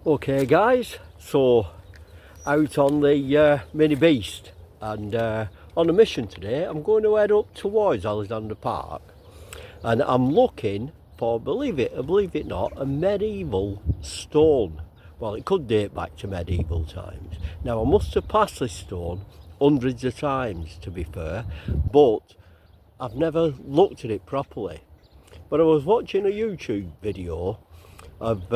Okay guys, so out on the mini beast and on a mission today. I'm going to head up towards Alexander Park and I'm looking for, believe it not, a medieval stone. Well, it could date back to medieval times. Now I must have passed this stone hundreds of times, to be fair, but I've never looked at it properly. But I was watching a YouTube video of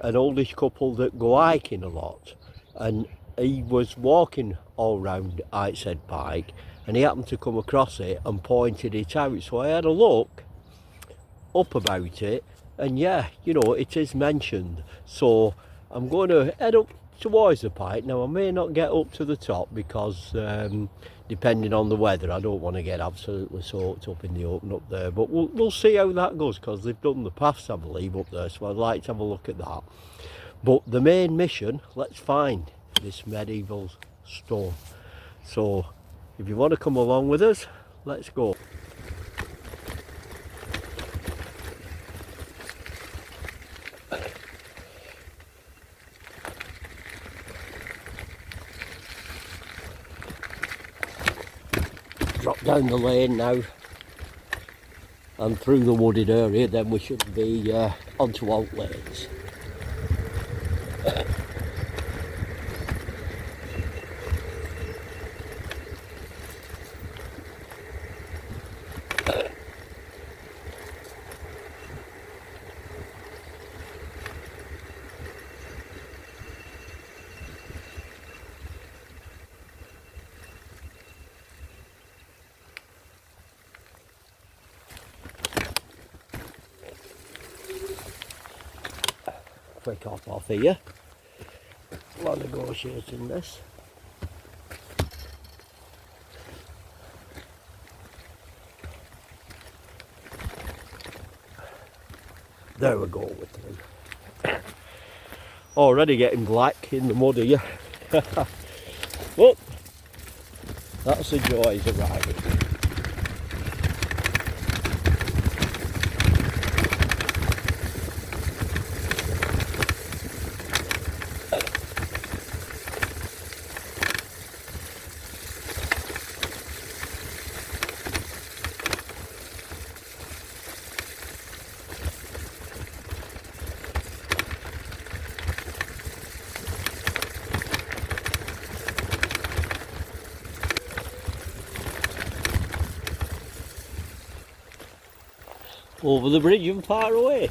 an oldish couple that go hiking a lot, and he was walking all round said Pike and he happened to come across it and pointed it out, so I had a look up about it, and yeah, you know, it is mentioned. So I'm going to head up towards the Pike. Now I may not get up to the top because depending on the weather, I don't want to get absolutely soaked up in the open up there, but we'll see how that goes, because they've done the paths, I believe, up there, so I'd like to have a look at that. But the main mission, let's find this medieval stone. So if you want to come along with us, let's go. Drop down the lane now and through the wooded area, then we should be onto alt lanes. Quick off here while negotiating this. There we go with them. Already getting black in the mud here. But that's the joys of riding. Over the bridge and far away.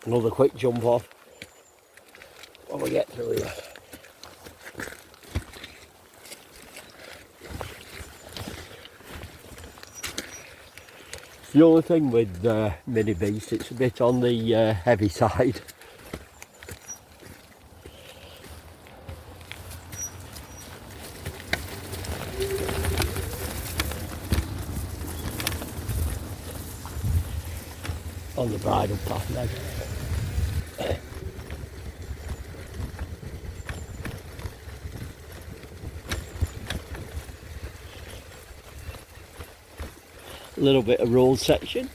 Another quick jump off when we get through here. The only thing with mini beast, it's a bit on the heavy side. On the bridle path then. A little bit of road section.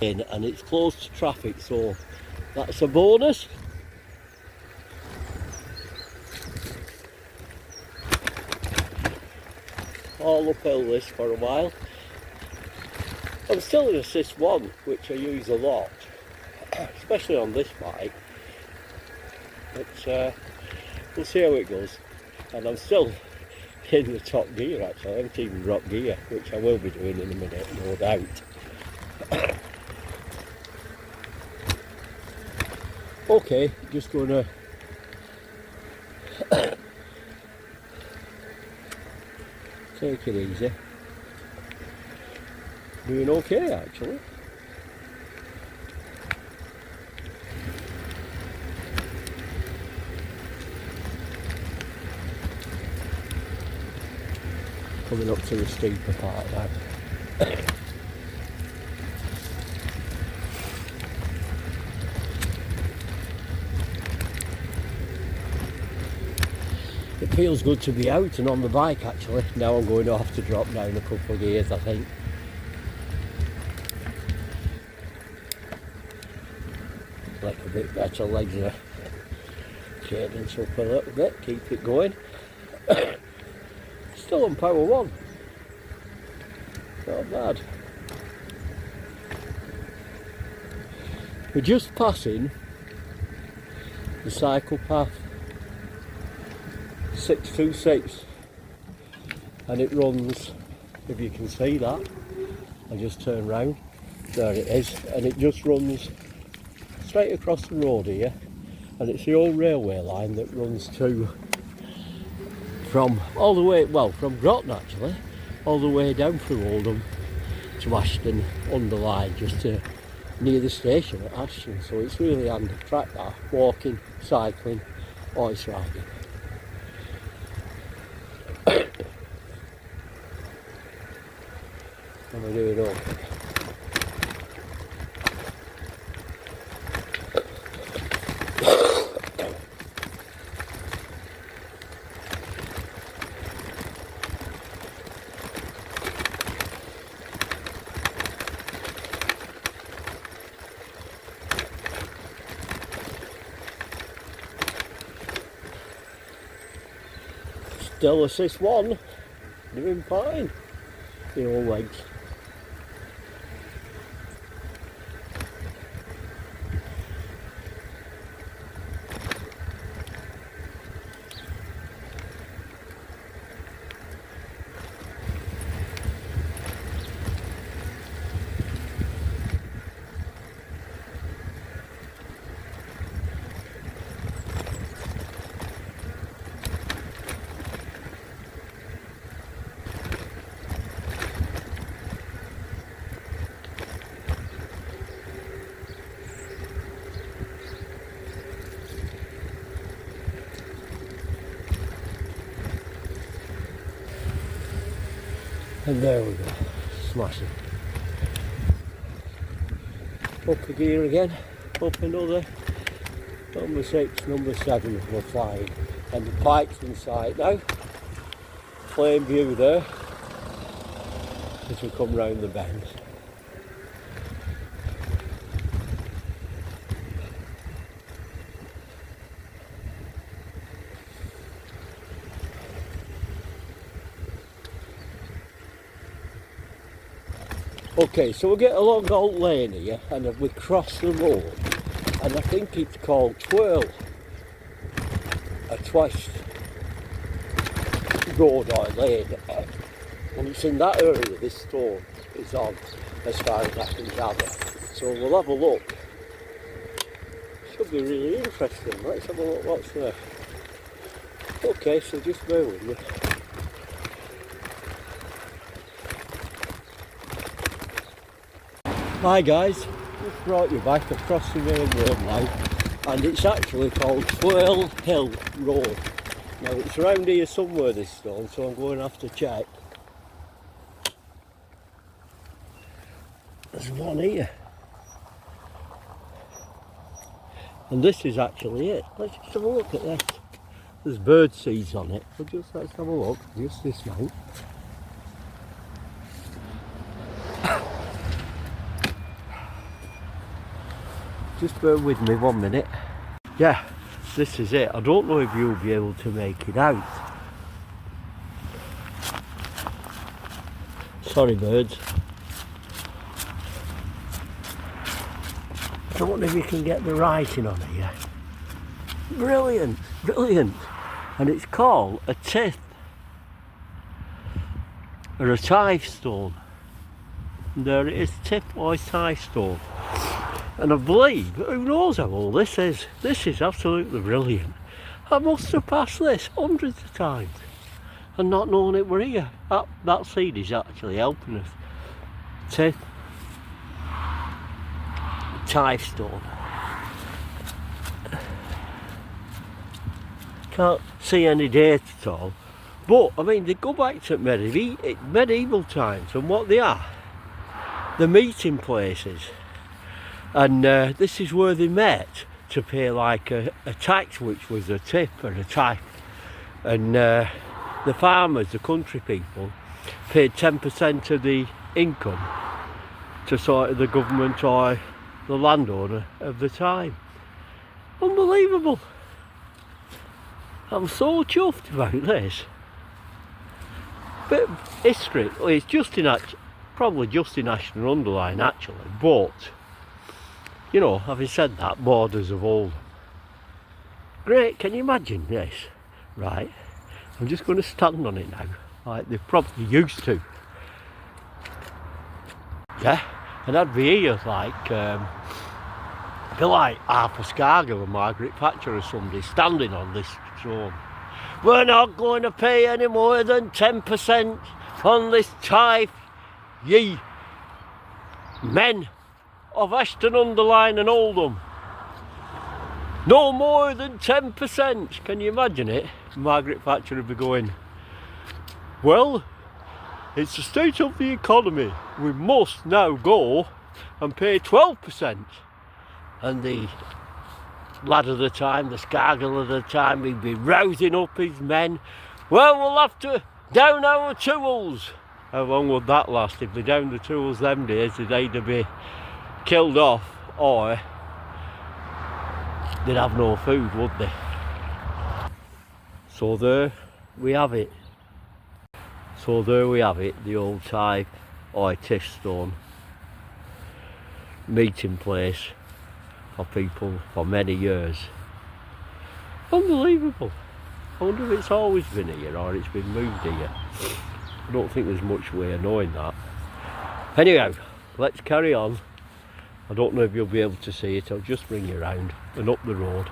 And it's close to traffic, so that's a bonus. All uphill this for a while. I'm still in assist 1, which I use a lot, especially on this bike, but we'll see how it goes. And I'm still in the top gear actually, I haven't even dropped gear, which I will be doing in a minute, no doubt. Okay, just gonna take it easy. Doing okay actually. Coming up to the steeper part now. feels good to be out and on the bike actually. Now I'm going to have to drop down a couple of gears, I think. Like a bit better, legs are cadence up a little bit, keep it going. Still on power 1. Not bad. We're just passing the cycle path 626 and it runs, if you can see that, I just turn round, there it is, and it just runs straight across the road here, and it's the old railway line that runs from all the way, well, from Groton actually, all the way down through Oldham to Ashton under line, just to near the station at Ashton. So it's really handy track that, walking, cycling, horse riding. And we're doing okay. Still assist 1, doing fine, the old legs. And there we go, smashing. Up a gear again, up another. Number 6, number 7 we're flying. And the Pike's in sight now. Plain view there as we come round the bend. Okay, so we get along Old Lane here and we cross the road, and I think it's called Twirl, a twist road or lane, and it's in that area this storm is on, as far as I can gather. So we'll have a look. Should be really interesting. Let's have a look what's there. Okay, so just bear with me. Hi guys, just brought you back across the main road now, and it's actually called Twirl Hill Road. Now it's around here somewhere, this stone, so I'm going to have to check. There's one here. And this is actually it. Let's just have a look at this. There's bird seeds on it, but just let's have a look, just dismount. Just bear with me 1 minute. Yeah, this is it. I don't know if you'll be able to make it out. Sorry birds. I don't know if you can get the writing on here. Brilliant, brilliant. And it's called a tith, or a tie stone. And there it is, tith or tie stone. And I believe, who knows how old this is. This is absolutely brilliant. I must have passed this hundreds of times and not known it were here. That seed is actually helping us. Tith, tie stone. Can't see any date at all. But, I mean, they go back to medieval times, and what they are, the meeting places. And this is where they met to pay like a tax, which was a tip or a tithe. and the farmers, the country people, paid 10% of the income to sort of the government or the landowner of the time. Unbelievable. I'm so chuffed about this. Bit of history. Well, it's just in probably just in Ashton Underline actually, but you know, having said that, borders of Oldham. Great, can you imagine this? Right, I'm just going to stand on it now, like they probably used to. Yeah, and I'd be here like, be like Arthur Scargill and Margaret Thatcher or somebody standing on this throne. We're not going to pay any more than 10% on this tithe, ye men of Ashton Underline and Oldham. No more than 10%. Can you imagine it? Margaret Thatcher would be going, well, it's the state of the economy. We must now go and pay 12%. And the lad of the time, the Scargill of the time, he'd be rousing up his men. Well, we'll have to down our tools. How long would that last? If they down the tools them days, they'd either be killed off or they'd have no food, would they? So there we have it. So there we have it, the old type or Tiffstone meeting place for people for many years. Unbelievable. I wonder if it's always been here or it's been moved here. I don't think there's much way of knowing that. Anyhow, let's carry on. I don't know if you'll be able to see it. I'll just bring you around and up the road.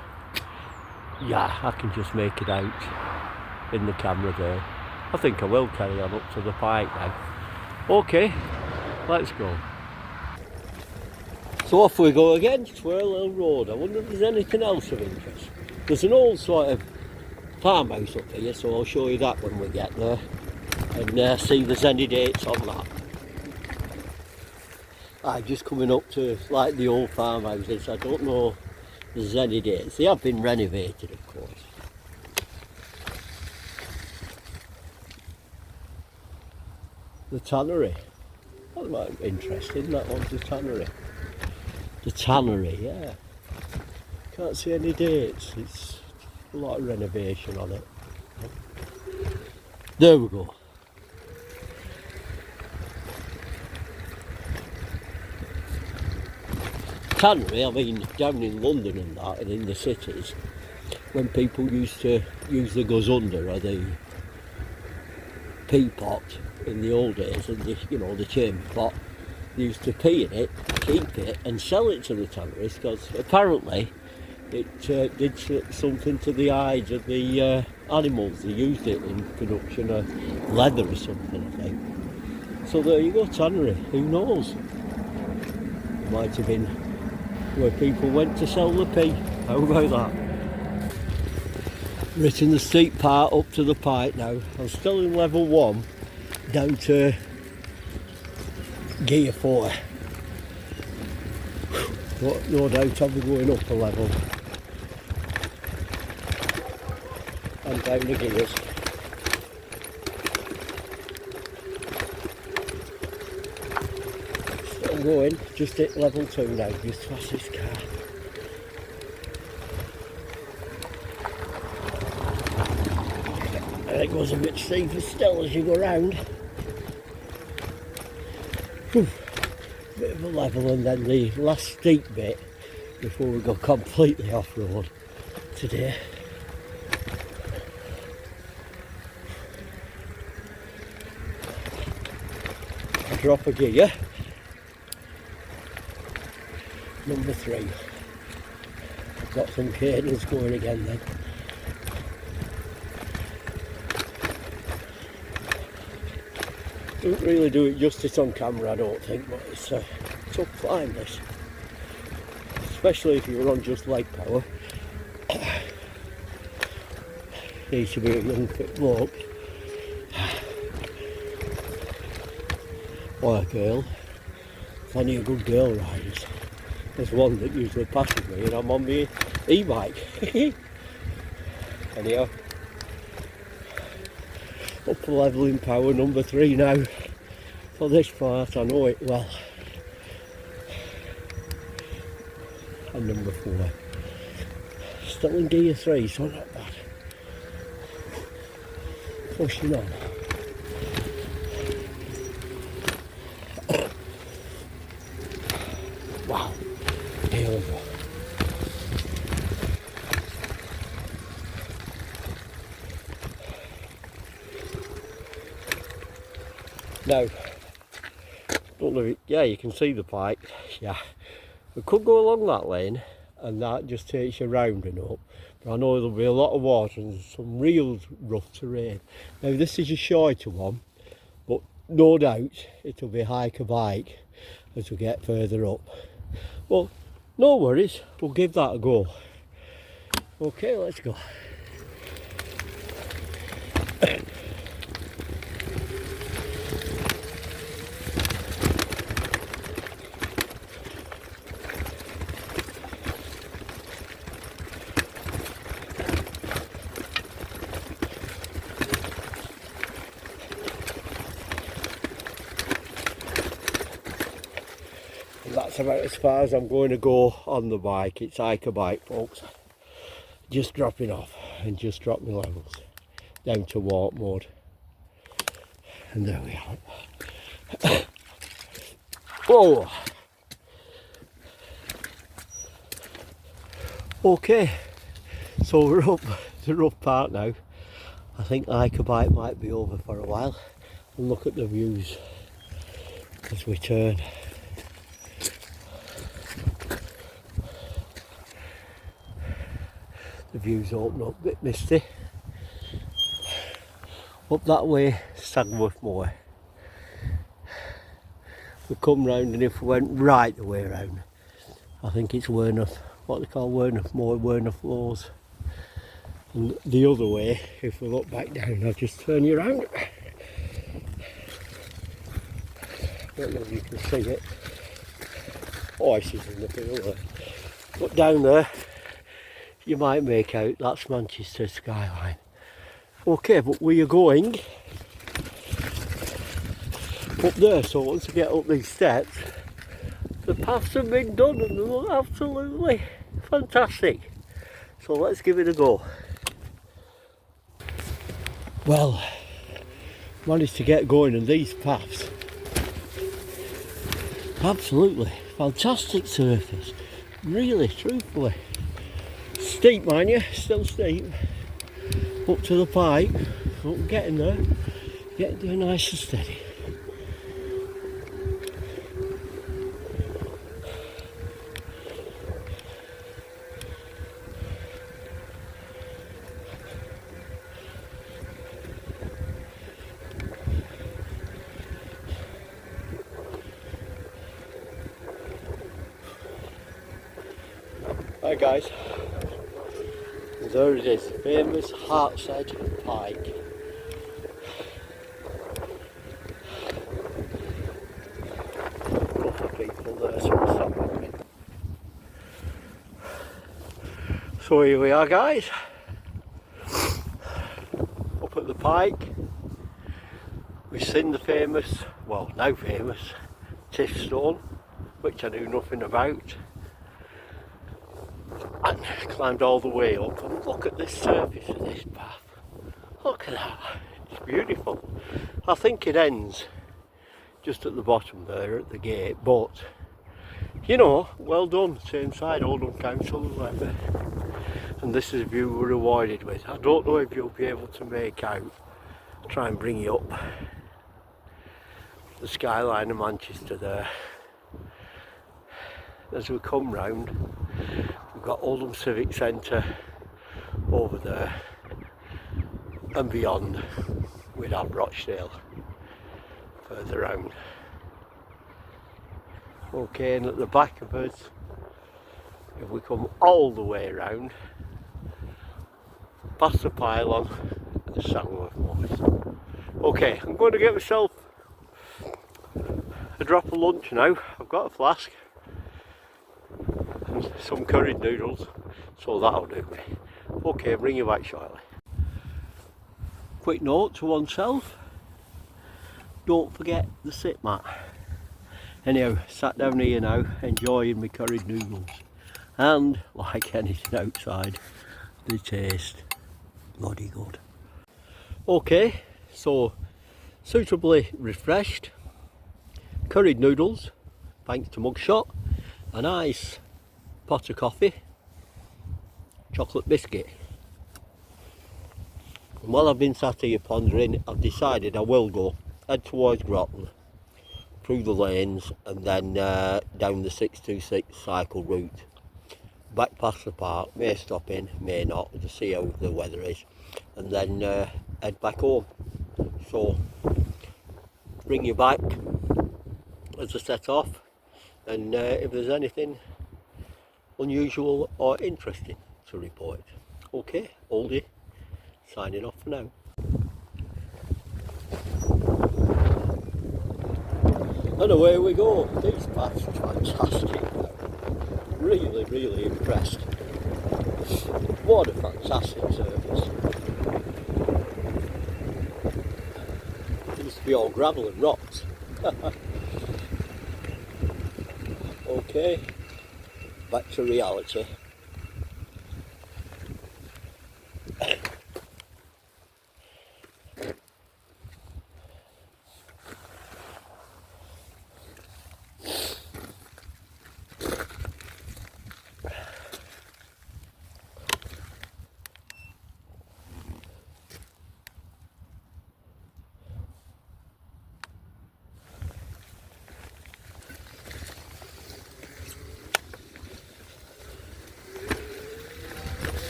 Yeah, I can just make it out in the camera there. I think I will carry on up to the Pike now. Okay, let's go. So off we go again, Swirl Hill Road. I wonder if there's anything else of interest. There's an old sort of farmhouse up here, so I'll show you that when we get there and see if there's any dates on that. I'm just coming up to like the old farmhouses. I don't know if there's any dates. They have been renovated, of course. The tannery. That might be interesting, that one's the tannery. The tannery, yeah. Can't see any dates. It's a lot of renovation on it. There we go. Tannery, I mean, down in London and that, and in the cities, when people used to use the gazunder or the pea pot in the old days, and the, you know, the chamber pot, they used to pee in it, keep it, and sell it to the tanneries, because apparently it did something to the hides of the animals. They used it in production of leather or something, I think. So there you go, tannery. Who knows? It might have been where people went to sell the pea. How about that? Written the steep part up to the Pike now. I'm still in level 1, down to gear 4. But no doubt I'll be going up a level and down the gears. Still going, just at level 2 now, just past this car. And it goes a bit steeper still as you go round. Whew. Bit of a level, and then the last steep bit before we go completely off-road today. I drop a gear. Number 3. Got some cables going again then. Doesn't really do it justice on camera, I don't think, but it's a tough climb this. Especially if you're on just leg power. Needs to be a young fit bloke. Or a girl. Plenty of good girl riders. There's one that usually passes me and I'm on the e-bike. Anyhow, Upper leveling power number 3 now for this part, I know it well. And number 4. Still in gear 3, so not bad. Pushing on. Wow, here we go. Now, don't know if yeah, you can see the Pike. Yeah, we could go along that lane and that just takes you round and up, but I know there'll be a lot of water and some real rough terrain. Now this is a shorter one, but no doubt it'll be hike a bike as we get further up. Well, no worries, we'll give that a go. Okay, let's go. That's about as far as I'm going to go on the bike. It's hiker bike, folks. Just dropping off and just drop my levels down to walk mode. And there we are. Whoa! Okay, so we're up the rough part now. I think hiker bike might be over for a while. And look at the views as we turn. The views open up, a bit misty. Up that way, Stagworth Moor. We come round, and if we went right the way round, I think it's Werneth, what they call Werneth Moor, Werneth Lowes. And the other way, if we look back down, I'll just turn you around. Don't know if you can see it. Horses in the field there. But down there, you might make out that's Manchester skyline. Okay, but we are going up there, so once we get up these steps, the paths have been done and they look absolutely fantastic. So let's give it a go. Well, managed to get going on these paths. Absolutely fantastic surface, really, truthfully. Steep, mind you, still steep. Up to the Pike, but getting there, getting there nice and steady. Hi guys. There it is, famous Heart's Edge Pike. Lots of people there, so we'll stop walking. So here we are guys, up at the Pike. We've seen the famous, well now famous, Tiff Stone, which I knew nothing about. And climbed all the way up, and look at this surface of this path. Look at that, it's beautiful. I think it ends just at the bottom there at the gate, but you know, well done, same side, Oldham Council and whatever. And this is a view we're rewarded with. I don't know if you'll be able to make out, try and bring you up the skyline of Manchester there. As we come round, we've got Oldham Civic Centre over there, and beyond we'd have Rochdale further round. Okay, and at the back of us, if we come all the way around, past the pylon and Stagworth Moors. Okay, I'm going to get myself a drop of lunch now. I've got a flask. Some curried noodles, so that'll do me. Okay, I'll bring you back shortly. quick note to oneself, don't forget the sit mat. Anyhow, sat down here now, enjoying my curried noodles, and like anything outside, they taste bloody good. Okay, so suitably refreshed, curried noodles, thanks to Mugshot, a nice pot of coffee, chocolate biscuit. And while I've been sat here pondering, I've decided I will go head towards Groton, through the lanes, and then down the 626 cycle route, back past the park, may stop in, may not, to see how the weather is, and then head back home. So bring your bike as I set off, and if there's anything unusual or interesting to report. Okay, Oldie, signing off for now. And away we go. These paths are fantastic. Really, really impressed. What a fantastic service. It used to be all gravel and rocks. Okay, back to reality.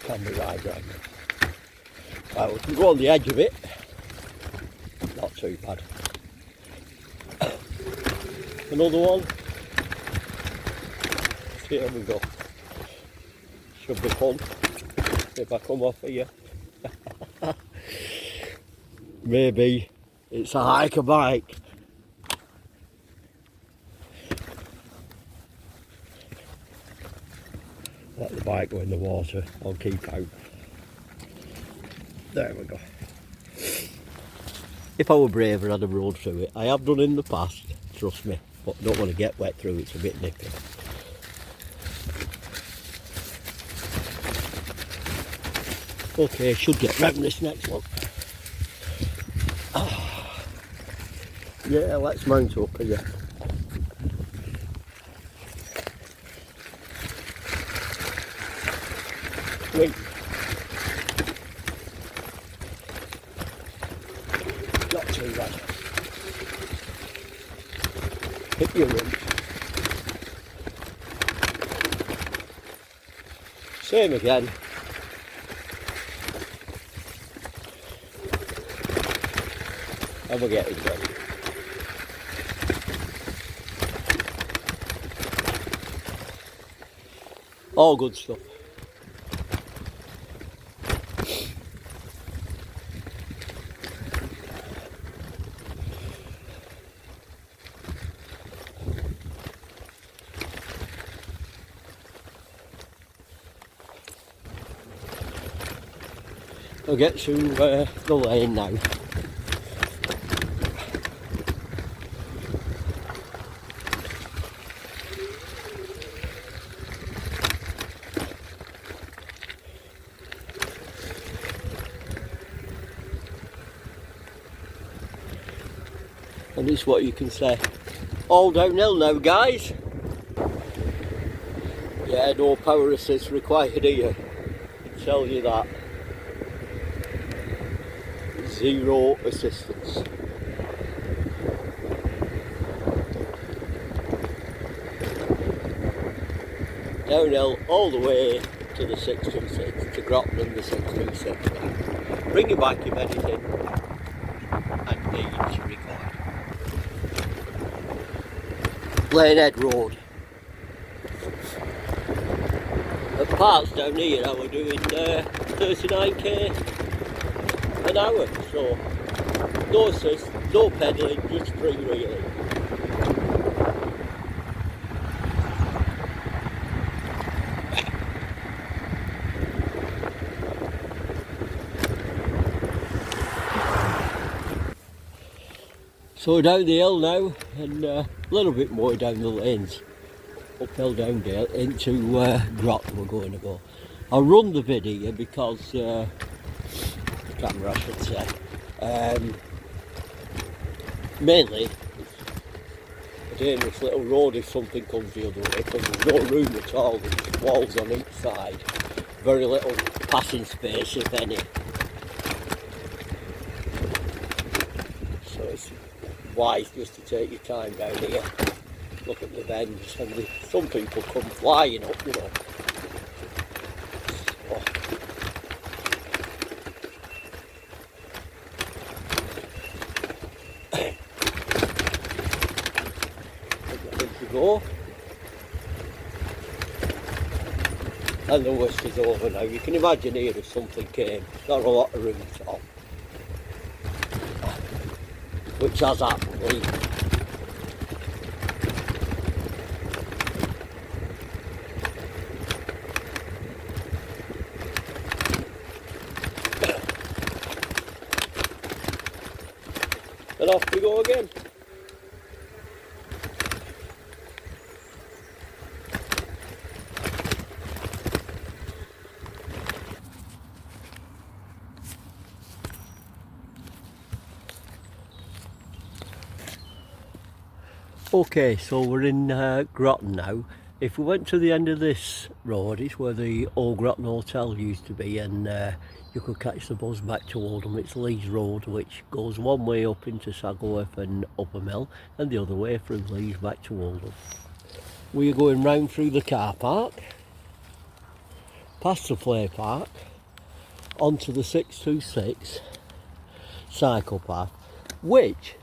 Can be right, right. Right, we can go on the edge of it. Not too bad. Another one. Here we go. Should be fun if I come off here. Maybe it's a hiker bike. Let the bike go in the water, I'll keep out. There we go. If I were braver, I'd have rode through it. I have done in the past, trust me, but I don't want to get wet through, it's a bit nippy. Okay, should get round this next one. Yeah, let's mount up here. Wait. Not too bad. Hit your rim. Same again. And we're getting ready. All good stuff. I'll get to the lane now. And it's what you can say. All downhill now, guys. Yeah, no power assist required here. I can tell you that. Zero assistance. Downhill all the way to the 626, to Groton and the 626 now. Bring your bike if anything, and needs required. Lanehead Road. At parts down here I were doing 39k an hour, so no assist, no pedalling, just free really. So we're down the hill now, and a little bit more down the lanes, uphill down there into Groton we're going to go. I'll run the video because, camera I should say, mainly it's a dangerous little road if something comes the other way, because there's no room at all, there's walls on each side, very little passing space if any. So it's wise just to take your time down here, look at the bends, and some people come flying up, you know. So, ready to go. And the worst is over now. You can imagine here if something came, not a lot of room at all. Which has happened. And off we go again. Okay, so we're in Groton now. If we went to the end of this road, it's where the old Groton Hotel used to be, and you could catch the bus back to Oldham. It's Leeds Road, which goes one way up into Saggleworth and Upper Mill, and the other way from Leeds back to Oldham. We are going round through the car park, past the play park, onto the 626 cycle path, which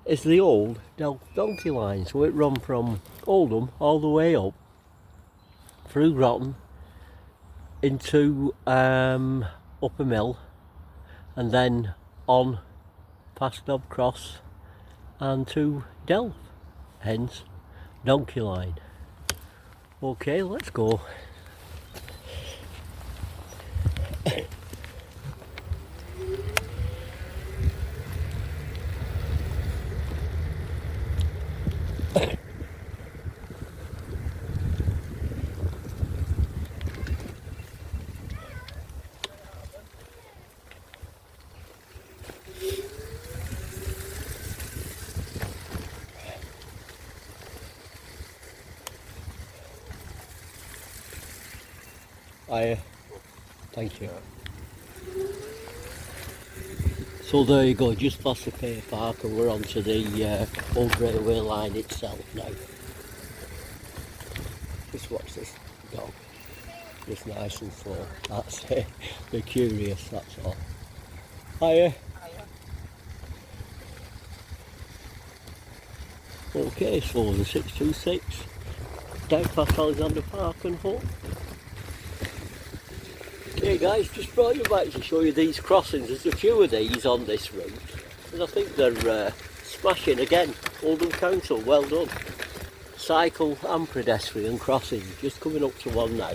is the old donkey line. So it run from Oldham all the way up through Groton into Upper Mill, and then on past Knob Cross and to Delph, hence donkey line. Okay, let's go. Thank you. So there you go, just past the Pay Park, and we're onto the old railway line itself now. Just watch this dog, just nice and slow. That's it. They're curious, that's all. Hiya. Okay, so the 626 down past Alexander Park and home. Okay guys, just brought you back to show you these crossings. There's a few of these on this route, and I think they're smashing again. Oldham Council, well done. Cycle and pedestrian crossings, just coming up to one now.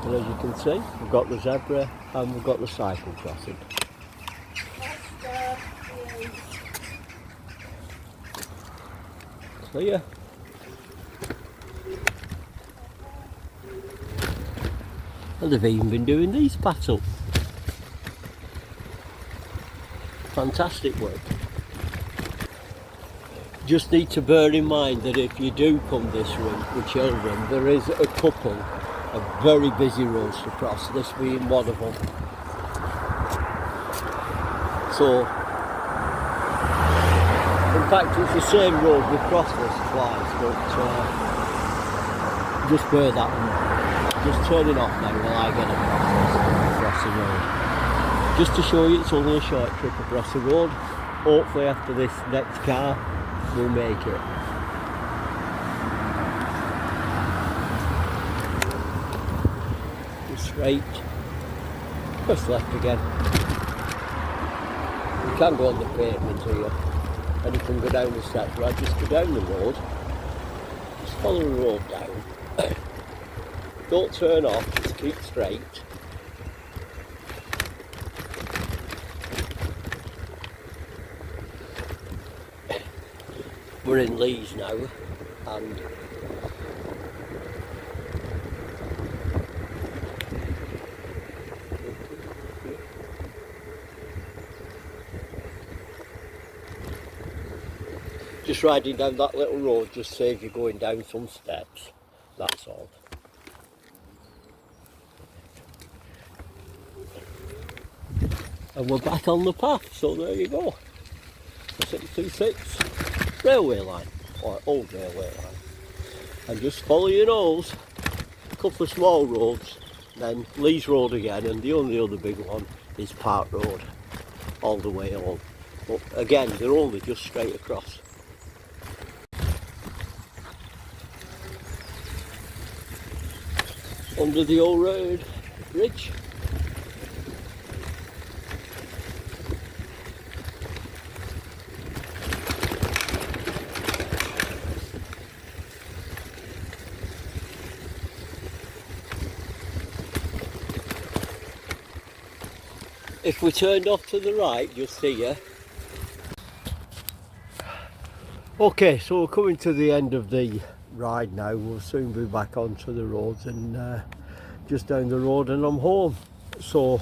And as you can see, we've got the zebra and we've got the cycle crossing. Clear. And they've even been doing these paths up. Fantastic work. Just need to bear in mind that if you do come this route with children, there is a couple of very busy roads to cross, this being one of them. So, in fact, it's the same road we've crossed this twice, but just bear that one. Just turning off now while I get across the road. Just to show you, it's only a short trip across the road. Hopefully after this next car, we'll make it. Just straight. Just left again. You can go on the pavement here. And you can go down the steps, right? Just go down the road, just follow the road down, don't turn off, just keep straight. We're in Leeds now, and just riding down that little road just saves you going down some steps, that's all. And we're back on the path, so there you go. The 626 railway line, or old railway line. And just follow your nose, a couple of small roads, then Leeds Road again, and the only other big one is Park Road, all the way on. But again, they're only just straight across. Under the old road bridge. If we turned off to the right, just here. Okay, so we're coming to the end of the ride now. We'll soon be back onto the roads and just down the road, and I'm home. So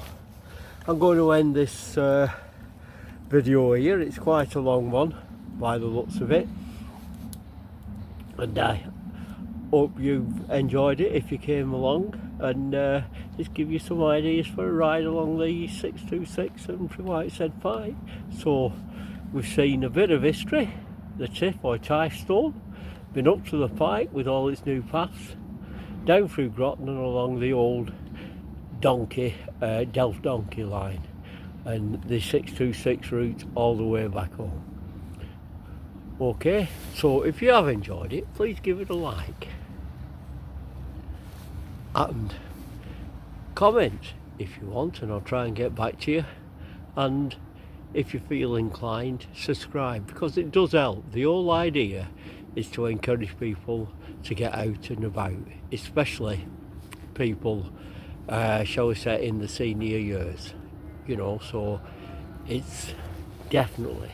I'm going to end this video here. It's quite a long one by the looks of it, and I hope you've enjoyed it if you came along, and just give you some ideas for a ride along the 626 and Whitehead Pike. So we've seen a bit of history, the Tiff or Stone, been up to the Pike with all its new paths, down through Groton and along the old donkey, Delft donkey line, and the 626 route all the way back home. Okay, so if you have enjoyed it, please give it a like and comment if you want, and I'll try and get back to you. And if you feel inclined, subscribe, because it does help. The whole idea is to encourage people to get out and about, especially people shall we say in the senior years, you know, so it's definitely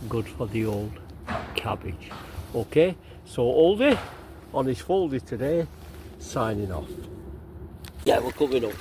good for the old cabbage. Okay, so Oldie on his Foldie today, signing off. Yeah, we're coming up.